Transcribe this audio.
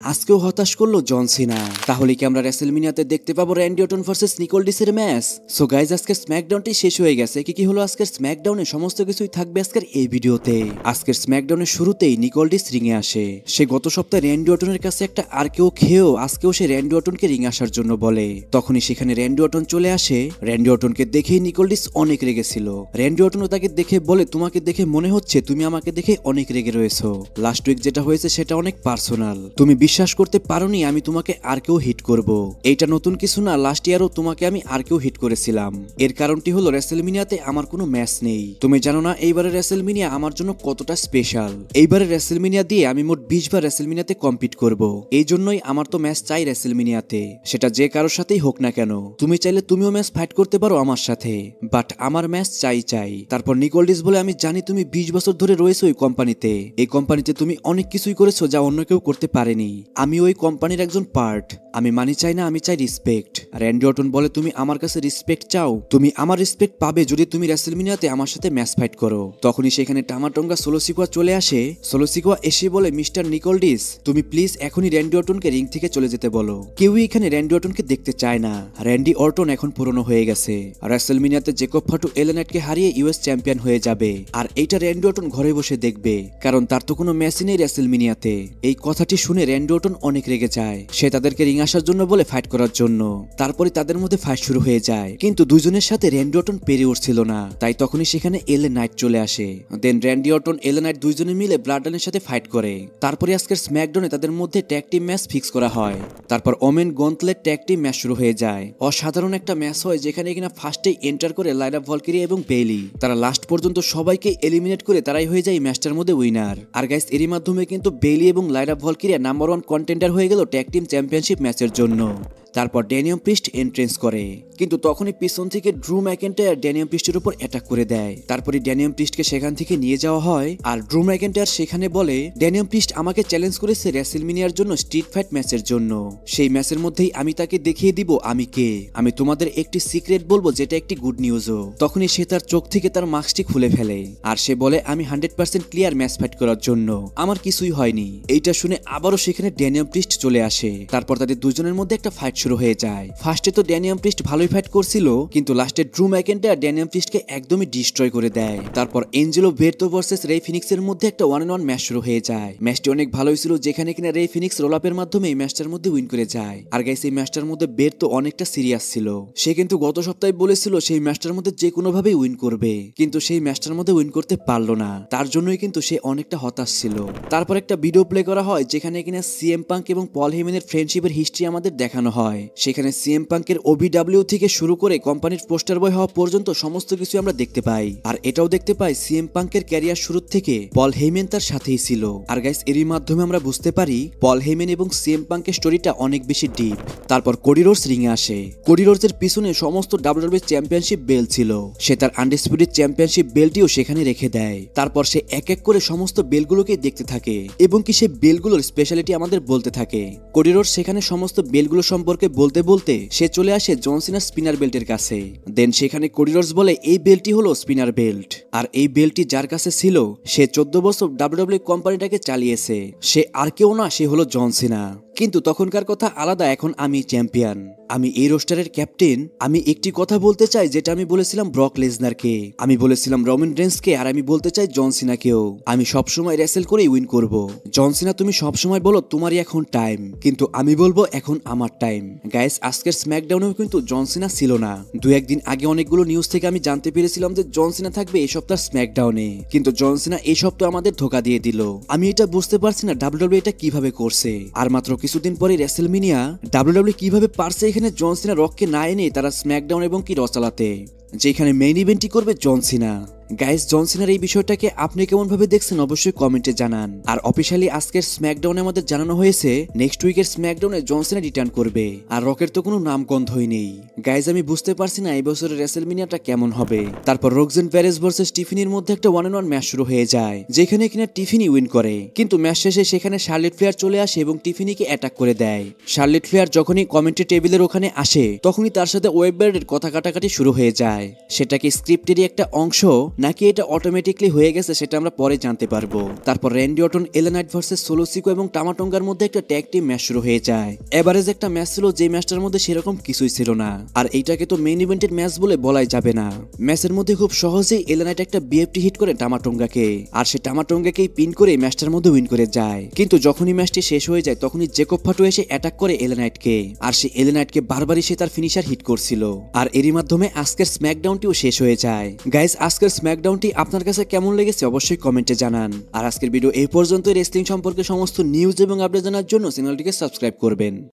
আজকেও হতাশ করলো জন সিনা। তাহলে কি আমরা রেসেলমিনিয়াতে দেখতে পাবো র্যান্ডি অর্টন ভার্সেস নিকোল ডিসের ম্যাচ? সো গাইজ, আজকের স্ম্যাকডাউনটি শেষ হয়ে গেছে। কি হলো আজকের স্ম্যাকডাউনে সমস্ত কিছুই থাকবে আজকের এই ভিডিওতে। আজকের স্ম্যাকডাউনের শুরুতেই নিকোল ডিস রিংয়ে আসে। সে গত সপ্তাহে র্যান্ডি অর্টনের কাছে একটা আর কেউ খেয়েও আজকেও সে র্যান্ডি অর্টনকে রিং আসার জন্য বলে। তখনই সেখানে র্যান্ডি অর্টন চলে আসে। র্যান্ডি অর্টনকে দেখেই নিকোল ডিস অনেক রেগেছিল। র্যান্ডি অর্টনও তাকে দেখে বলে, তোমাকে দেখে মনে হচ্ছে তুমি আমাকে দেখে অনেক রেগে রয়েছো। লাস্ট উইক যেটা হয়েছে সেটা অনেক পার্সোনাল। তুমি বিশ্বাস করতে পারো আমি তোমাকে আর কেউ হিট করব। এইটা নতুন কিছু না, লাস্ট ইয়ারও তোমাকে আমি আর কেউ হিট করেছিলাম। এর কারণটি হলো রেসেলমিনিয়াতে আমার কোনো ম্যাচ নেই। তুমি জানো না এইবারের রেসেলমিনিয়া আমার জন্য কতটা স্পেশাল। এইবারের রেসেলমিনিয়া দিয়ে আমি মোট 20 বার রেসেলমিনিয়াতে কম্পিট করব। এই জন্যই আমার তো ম্যাচ চাই রেসেলমিনিয়াতে, সেটা যে কারোর সাথেই হোক না কেন। তুমি চাইলে তুমিও ম্যাচ ফাইট করতে পারো আমার সাথে, বাট আমার ম্যাচ চাই। তারপর নিকোল ডিস বলে, আমি জানি তুমি 20 বছর ধরে রয়েছো ওই কোম্পানিতে। এই কোম্পানিতে তুমি অনেক কিছুই করেছো যা অন্য কেউ করতে পারেনি। আমি ওই কোম্পানির একজন পার্ট। আমি মানি চাই না, আমি চাই রেসপেক্ট। র্যান্ডি অর্টন বলে, তুমি আমার কাছে রেসপেক্ট চাও? তুমি আমার রেসপেক্ট পাবে যদি তুমি রেসেলমিনিয়াতে আমার সাথে ম্যাচ ফাইট করো। তখনই সেখানে টামাটঙ্গা সোলো সিকোয়া চলে আসে। সোলো সিকোয়া এসে বলে, মিস্টার নিকোল ডিস, তুমি প্লিজ এখনই র্যান্ডি অর্টনকে রিং থেকে চলে যেতে বলো। কেউই এখানে র্যান্ডি অর্টনকে দেখতে চায় না। র্যান্ডি অর্টন এখন পুরনো হয়ে গেছে। রেসেলমিনিয়াতে জেকব ফাটু এলে নাইটকে হারিয়ে ইউএস চ্যাম্পিয়ন হয়ে যাবে। আর এইটা র্যান্ডি অর্টন ঘরে বসে দেখবে, কারণ তার তো কোনো ম্যাচই নেই রেসেলমিনিয়াতে। এই কথাটি শুনে র্যান্ডি অর্টন অনেক রেগে যায়। সে তাদেরকে রিং আসার জন্য বলে ফাইট করার জন্য। তারপরে তাদের মধ্যে ফাইট শুরু হয়ে যায়, কিন্তু দুইজনের সাথে র্যান্ডি অর্টন পেরে উঠছিল না। তাই তখনই সেখানে এলে নাইট চলে আসে। দেন র্যান্ডি অর্টন এলে নাইট দুইজনে মিলে ব্লাডলাইনের সাথে ফাইট করে। তারপরে আজকের স্ম্যাকডাউনে তাদের মধ্যে ট্যাগ টিম ম্যাচ ফিক্স করা হয়। তারপর women gauntlet tag team match শুরু হয়ে যায়। অসাধারণ একটা ম্যাচ হয়, যেখানে কিনা ফার্স্টেই এন্টার করে লাইলা ভলকিরি এবং বেইলি। তারা লাস্ট পর্যন্ত সবাইকে এলিমিনেট করে তারাই হয়ে যায় ম্যাচটার মধ্যে উইনার। আর গাইস, এরই মাধ্যমে কিন্তু বেইলি এবং লাইলা ভলকিরি নাম্বার 1 কন্টেন্ডার হয়ে গেল ট্যাগ টিম চ্যাম্পিয়নশিপ ম্যাচের জন্য। তারপর ড্যানিয়াম প্রিস্ট এন্ট্রেন্স করে, কিন্তু তখনই পিছন থেকে ড্রু ম্যাকেন্টায়ার ড্যানিয়াম প্রিস্টের উপর অ্যাটাক করে দেয়। তারপরে ড্যানিয়াম প্রিস্টকে সেখান থেকে নিয়ে যাওয়া হয়। আর ড্রু ম্যাকেন্টায়ার সেখানে বলে, ড্যানিয়াম প্রিস্ট আমাকে চ্যালেঞ্জ করেছে রেসেলমিনিয়ার জন্য স্ট্রিট ফাইট ম্যাচের জন্য। সেই ম্যাচের মধ্যেই আমি তাকে দেখিয়ে দিব আমি কে। আমি তোমাদের একটি সিক্রেট বলবো, যেটা একটি গুড নিউজও। তখনই সে তার চোখ থেকে তার মাস্কটি খুলে ফেলে। আর সে বলে, আমি 100% ক্লিয়ার ম্যাচ ফাইট করার জন্য, আমার কিছুই হয়নি। এইটা শুনে আবারও সেখানে ড্যানিয়াম প্রিস্ট চলে আসে। তারপর তাদের দুজনের মধ্যে একটা ফাইট শুরু হয়ে যায়। ফার্স্টে তো ড্যানিয়াম প্রিস্ট ভালোই ফাইট করছিল, কিন্তু লাস্টে ড্রু ম্যাকেন্টায়ার ড্যানিয়াম প্রিস্টকে একদমই ডিস্ট্রয় করে দেয়। তারপর এঞ্জেলো ভেরতো ভার্সেস রে ফিনিক্সের মধ্যে একটা 1-on-1 ম্যাচ শুরু হয়ে যায়। ম্যাচটি অনেক ভালোই ছিল, যেখানে কিনা রে ফিনিক্স রোল আপের মাধ্যমে এই ম্যাচটার মধ্যে উইন করে যায়। আর গাইস, এই ম্যাচটার মধ্যে ভেরতো অনেকটা সিরিয়াস ছিল। সে কিন্তু গত সপ্তাহে বলেছিল সেই ম্যাচটার মধ্যে যে কোনো ভাবেই উইন করবে, কিন্তু সেই ম্যাচটার মধ্যে উইন করতে পারলো না। তার জন্যই কিন্তু সে অনেকটা হতাশ ছিল। তারপর একটা ভিডিও প্লে করা হয়, যেখানে কিনা সিএম পাঙ্ক এবং পল হেমেনের ফ্রেন্ডশিপের হিস্ট্রি আমাদের দেখানো হয়। সেখানে সিএম পাঙ্কের ওবিডব্লিউ থেকে শুরু করে কোম্পানির পোস্টার বয় হওয়া পর্যন্ত সমস্ত কিছু আমরা দেখতে পাই। আর এটাও দেখতে পাই সিএম পাঙ্কের ক্যারিয়ার শুরু থেকে পল হেইমেন তার সাথেই ছিল। আর গাইস, এরই মাধ্যমে আমরা বুঝতে পারি পল হেইমেন এবং সিএম পাঙ্কের স্টোরিটা অনেক বেশি ডিপ। তারপর কোডি রোডস রিংয়ে আসে। কোডি রোডসের পিছনে সমস্ত ডাব্লিউডব্লিউ চ্যাম্পিয়নশিপ বেল্ট ছিল। সে তার আনডিসপিউটেড চ্যাম্পিয়নশিপ বেল্টটিও সেখানে রেখে দেয়। তারপর সে এক এক করে সমস্ত বেল্টগুলোকে দেখতে থাকে, এবং কি সে বেল্টগুলোর স্পেশালিটি আমাদের বলতে থাকে। কোডি রোডস সেখানে সমস্ত বেল্টগুলো সম্পর্কে বলতে বলতে সে চলে আসে জন সিনার স্পিনার বেল্টের কাছে। দেন সেখানে কোডি রোডস বলে, এই বেল্টটি হলো স্পিনার বেল্ট। আর এই বেল্টটি যার কাছে ছিল সে 14 বছর ডাব্লিউডব্লিউ কোম্পানিটাকে চালিয়েছে। সে আর কেউ না, সে হলো জন সিনা। কিন্তু তখনকার কথা আলাদা, এখন আমি চ্যাম্পিয়ন, আমি এই রোস্টারের ক্যাপ্টেন। আমি একটি কথা বলতে চাই, যেটা আমি বলেছিলাম ব্রক লেসনারকে, আমি বলেছিলাম রোমান রেন্সকে, আর আমি বলতে চাই জন সিনাকেও। আমি সবসময় রেসেল করে উইন করব। জন সিনা, তুমি সবসময় বলো তোমারই এখন টাইম, কিন্তু আমি বলবো এখন আমার টাইম। গাইস, আজকের স্ম্যাকডাউনেও কিন্তু জন সিনা ছিল না। দু একদিন আগে অনেকগুলো নিউজ থেকে আমি জানতে পেরেছিলাম যে জন সিনা থাকবে এই সপ্তাহ স্ম্যাকডাউনে, কিন্তু জন সিনা এই সপ্তাহ আমাদের ধোকা দিয়ে দিল। আমি এটা বুঝতে পারছি না ডাব্লিউডব্লিউ এটা কিভাবে করছে। আর মাত্র কিছুদিন পরে রেসেলমিনিয়া, ডাব্লিউডব্লিউ কিভাবে পারছে এখানে জন সিনা রককে না এনে তারা স্ম্যাকডাউন এবং কি র চালাতে, যেখানে মেইন ইভেন্টই করবে জন সিনা। গাইস, জন সিনার এই বিষয়টাকে আপনি কেমন ভাবে দেখছেন অবশ্যই কমেন্টে জানান। আর অফিশিয়ালি আজকের স্ম্যাকডাউনে আমাদের জানানো হয়েছে নেক্সট উইকের স্ম্যাকডাউনে জন সিনা রিটার্ন করবে। আর রকের তো কোনো নাম গন্ধই নেই। গাইস, আমি বুঝতে পারছি না এই বছরের রেসেলমিনিয়াটা কেমন হবে। তারপর রোকজেন প্যারেস ভার্সেস টিফিনির মধ্যে একটা 1-on-1 ম্যাচ শুরু হয়ে যায়, যেখানে কিনা টিফিনি উইন করে। কিন্তু ম্যাচ শেষে সেখানে শার্লেট ফ্লেয়ার চলে আসে এবং টিফিনিকে অ্যাটাক করে দেয়। শার্লেট ফ্লেয়ার যখনই কমেন্ট্রি টেবিলের ওখানে আসে, তখনই তার সাথে ওয়েববার্ডের কথা কাটাকাটি শুরু হয়ে যায়। সেটাকে স্ক্রিপ্টেরই একটা অংশ, নাকি এটা অটোমেটিকলি হয়ে গেছে সেটা আমরা পরে জানতে পারবো। তারপর র্যান্ডি অর্টন, এলা নাইট ভার্সেস সোলো সিকো এবং টামাটঙ্গার মধ্যে একটা ট্যাগ টিম ম্যাচ শুরু হয়ে যায়। এভারেজ একটা ম্যাচ ছিল, যে ম্যাচটার মধ্যে সেরকম কিছুই ছিল না, আর এইটাকে তো মেইন ইভেন্টের ম্যাচ বলে বলাই যাবে না। ম্যাচের মধ্যে খুব সহজেই এলা নাইট একটা বিএফটি হিট করে টামাটঙ্গাকে, আর সে টামাটঙ্গাকেই পিন করে ম্যাচটার মধ্যে উইন করে যায়। কিন্তু যখনই ম্যাচটি শেষ হয়ে যায় তখনই জেকব ফাটু এসে অ্যাটাক করে এলা নাইটকে, আর সে এলা নাইটকে বারবারই সে তার ফিনিশার হিট করছিল। আর এরই মাধ্যমে আজকের স্ম্যাকডাউনটিও শেষ হয়ে যায়। গাইজ, আজকের স্ম্যাকডাউনটি আপনার কাছে কেমন লেগেছে অবশ্যই কমেন্টে জানান। আর আজকের ভিডিও এই পর্যন্ত। রেসলিং সম্পর্কে সমস্ত নিউজ এবং আপডেট জানার জন্য চ্যানেলটিকে সাবস্ক্রাইব করবেন।